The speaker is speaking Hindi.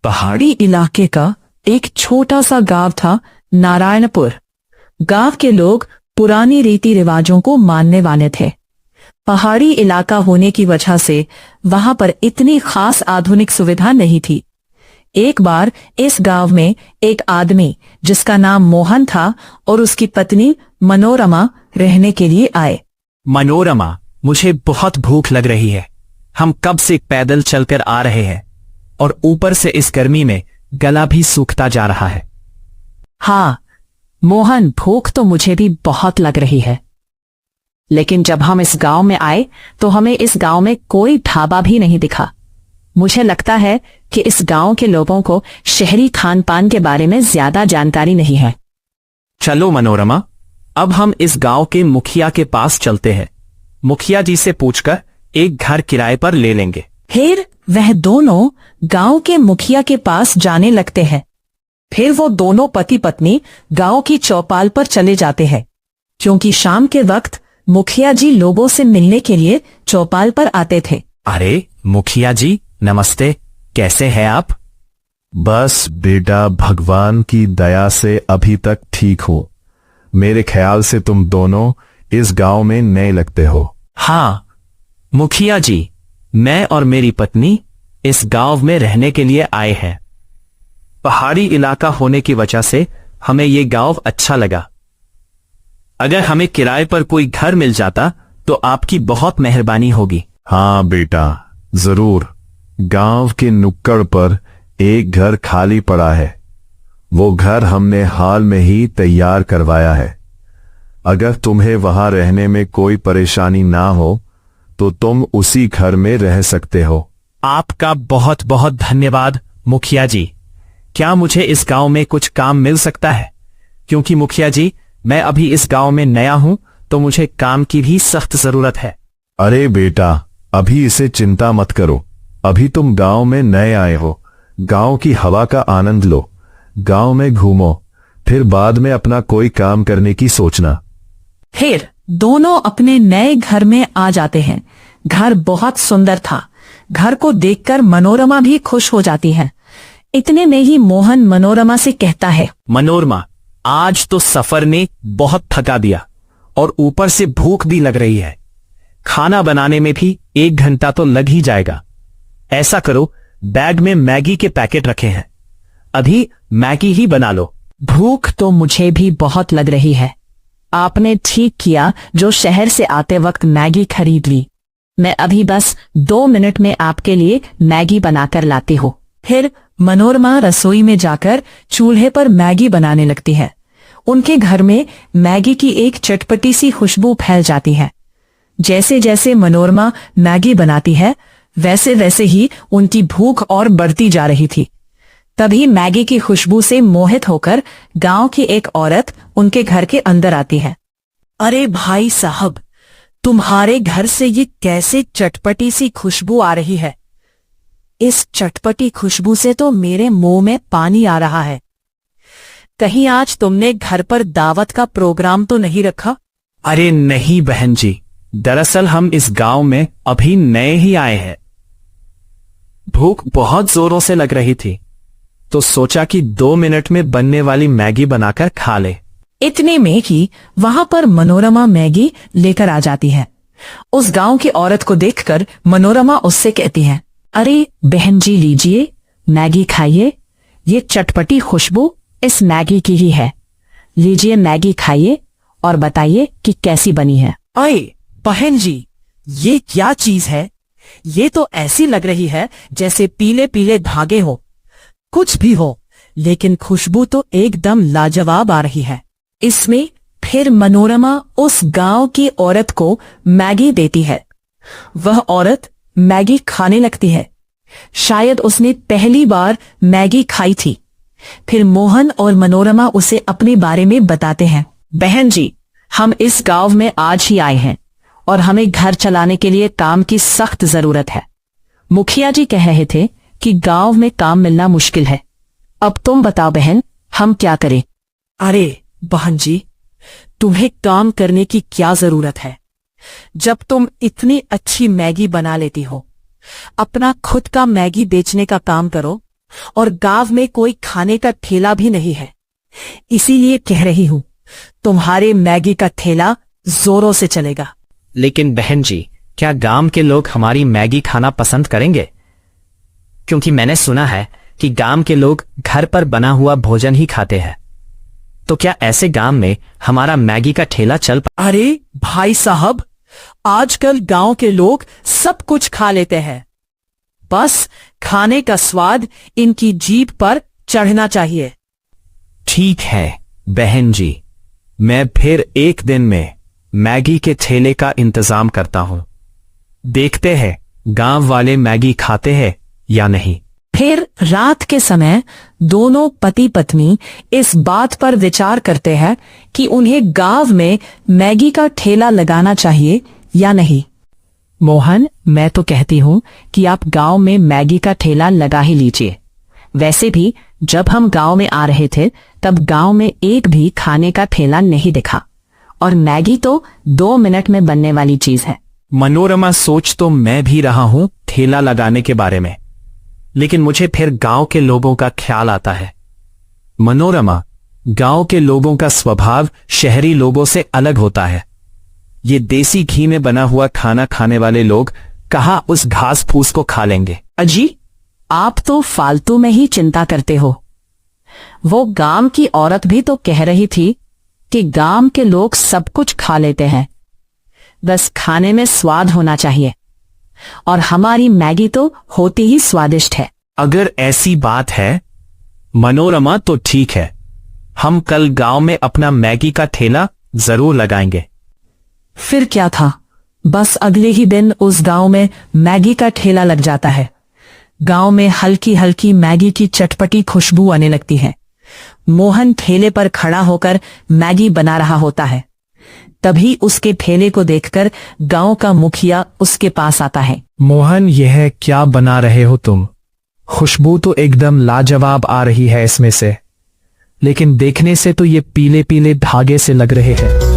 पहाड़ी इलाके का एक छोटा सा गांव था, नारायणपुर। गांव के लोग पुरानी रीति रिवाजों को मानने वाले थे। पहाड़ी इलाका होने की वजह से वहां पर इतनी खास आधुनिक सुविधा नहीं थी। एक बार इस गांव में एक आदमी जिसका नाम मोहन था और उसकी पत्नी मनोरमा रहने के लिए आए। मनोरमा, मुझे बहुत भूख लग रही है। हम कब से पैदल चलकर आ रहे हैं और ऊपर से इस गर्मी में गला भी सूखता जा रहा है। हाँ मोहन, भूख तो मुझे भी बहुत लग रही है, लेकिन जब हम इस गांव में आए तो हमें इस गांव में कोई ढाबा भी नहीं दिखा। मुझे लगता है कि इस गांव के लोगों को शहरी खान पान के बारे में ज्यादा जानकारी नहीं है। चलो मनोरमा, अब हम इस गांव के मुखिया के पास चलते हैं। मुखिया जी से पूछकर एक घर किराए पर ले लेंगे। फिर वह दोनों गांव के मुखिया के पास जाने लगते हैं। फिर वो दोनों पति पत्नी गांव की चौपाल पर चले जाते हैं, क्योंकि शाम के वक्त मुखिया जी लोगों से मिलने के लिए चौपाल पर आते थे। अरे मुखिया जी, नमस्ते, कैसे हैं आप? बस बेटा, भगवान की दया से अभी तक ठीक हो। मेरे ख्याल से तुम दोनों इस गांव में नए लगते हो। हाँ मुखिया जी, मैं और मेरी पत्नी इस गांव में रहने के लिए आए हैं। पहाड़ी इलाका होने की वजह से हमें ये गांव अच्छा लगा। अगर हमें किराए पर कोई घर मिल जाता तो आपकी बहुत मेहरबानी होगी। हाँ बेटा, जरूर। गांव के नुक्कड़ पर एक घर खाली पड़ा है। वो घर हमने हाल में ही तैयार करवाया है। अगर तुम्हें वहां रहने में कोई परेशानी ना हो तो तुम उसी घर में रह सकते हो। आपका बहुत बहुत धन्यवाद मुखिया जी। क्या मुझे इस गांव में कुछ काम मिल सकता है? क्योंकि मुखिया जी, मैं अभी इस गांव में नया हूं तो मुझे काम की भी सख्त जरूरत है। अरे बेटा, अभी इसे चिंता मत करो। अभी तुम गांव में नए आए हो। गांव की हवा का आनंद लो, गांव में घूमो, फिर बाद में अपना कोई काम करने की सोचना। फिर दोनों अपने नए घर में आ जाते हैं। घर बहुत सुंदर था। घर को देखकर मनोरमा भी खुश हो जाती है। इतने में ही मोहन मनोरमा से कहता है, मनोरमा, आज तो सफर ने बहुत थका दिया और ऊपर से भूख भी लग रही है। खाना बनाने में भी 1 घंटा तो लग ही जाएगा। ऐसा करो, बैग में मैगी के पैकेट रखे हैं, अभी मैगी ही बना लो। भूख तो मुझे भी बहुत लग रही है। आपने ठीक किया जो शहर से आते वक्त मैगी खरीद ली। मैं अभी बस 2 मिनट में आपके लिए मैगी बनाकर लाती हूँ। फिर मनोरमा रसोई में जाकर चूल्हे पर मैगी बनाने लगती है। उनके घर में मैगी की एक चटपटी सी खुशबू फैल जाती है। जैसे जैसे मनोरमा मैगी बनाती है, वैसे वैसे ही उनकी भूख और बढ़ती जा रही थी। तभी मैगी की खुशबू से मोहित होकर गांव की एक औरत उनके घर के अंदर आती है। अरे भाई साहब, तुम्हारे घर से ये कैसे चटपटी सी खुशबू आ रही है? इस चटपटी खुशबू से तो मेरे मुंह में पानी आ रहा है। कहीं आज तुमने घर पर दावत का प्रोग्राम तो नहीं रखा? अरे नहीं बहन जी, दरअसल हम इस गांव में अभी नए ही आए हैं। भूख बहुत जोरों से लग रही थी तो सोचा कि 2 मिनट में बनने वाली मैगी बनाकर खा ले। इतने में ही वहां पर मनोरमा मैगी लेकर आ जाती है। उस गांव की औरत को देखकर मनोरमा उससे कहती है, अरे बहन जी, लीजिए मैगी खाइए। ये चटपटी खुशबू इस मैगी की ही है। लीजिए मैगी खाइए और बताइए कि कैसी बनी है। अरे बहन जी, ये क्या चीज है? ये तो ऐसी लग रही है जैसे पीले पीले धागे हो। कुछ भी हो, लेकिन खुशबू तो एकदम लाजवाब आ रही है। इसमें फिर मनोरमा उस गांव की औरत को मैगी देती है। वह औरत मैगी खाने लगती है। शायद उसने पहली बार मैगी खाई थी। फिर मोहन और मनोरमा उसे अपने बारे में बताते हैं। बहन जी, हम इस गांव में आज ही आए हैं और हमें घर चलाने के लिए काम की सख्त जरूरत है। मुखिया जी कह रहे थे कि गांव में काम मिलना मुश्किल है। अब तुम बताओ बहन, हम क्या करें? अरे बहन जी, तुम्हें काम करने की क्या जरूरत है? जब तुम इतनी अच्छी मैगी बना लेती हो, अपना खुद का मैगी बेचने का काम करो और गांव में कोई खाने का ठेला भी नहीं है। इसीलिए कह रही हूं, तुम्हारे मैगी का ठेला जोरों से चलेगा। लेकिन बहन जी, क्या गांव के लोग हमारी मैगी खाना पसंद करेंगे? क्योंकि मैंने सुना है कि गांव के लोग घर पर बना हुआ भोजन ही खाते हैं। तो क्या ऐसे गांव में हमारा मैगी का ठेला चल अरे भाई साहब, आजकल गांव के लोग सब कुछ खा लेते हैं। बस खाने का स्वाद इनकी जीभ पर चढ़ना चाहिए। ठीक है बहन जी, मैं फिर एक दिन में मैगी के ठेले का इंतजाम करता हूं। देखते हैं गांव वाले मैगी खाते हैं या नहीं। फिर रात के समय दोनों पति पत्नी इस बात पर विचार करते हैं कि उन्हें गांव में मैगी का ठेला लगाना चाहिए या नहीं। मोहन, मैं तो कहती हूं कि आप गांव में मैगी का ठेला लगा ही लीजिए। वैसे भी जब हम गांव में आ रहे थे तब गांव में एक भी खाने का ठेला नहीं दिखा, और मैगी तो 2 मिनट में बनने वाली चीज है। मनोरमा, सोच तो मैं भी रहा हूं ठेला लगाने के बारे में, लेकिन मुझे फिर गांव के लोगों का ख्याल आता है। मनोरमा, गांव के लोगों का स्वभाव शहरी लोगों से अलग होता है। ये देसी घी में बना हुआ खाना खाने वाले लोग कहाँ उस घास फूस को खा लेंगे। अजी, आप तो फालतू में ही चिंता करते हो। वो गांव की औरत भी तो कह रही थी कि गांव के लोग सब कुछ खा लेते हैं, बस खाने में स्वाद होना चाहिए, और हमारी मैगी तो होती ही स्वादिष्ट है। अगर ऐसी बात है मनोरमा तो ठीक है, हम कल गांव में अपना मैगी का ठेला जरूर लगाएंगे। फिर क्या था, बस अगले ही दिन उस गांव में मैगी का ठेला लग जाता है। गांव में हल्की हल्की मैगी की चटपटी खुशबू आने लगती है। मोहन ठेले पर खड़ा होकर मैगी बना रहा होता है। तभी उसके ठेले को देखकर गांव का मुखिया उसके पास आता है। मोहन, यह क्या बना रहे हो तुम? खुशबू तो एकदम लाजवाब आ रही है इसमें से, लेकिन देखने से तो ये पीले पीले धागे से लग रहे हैं।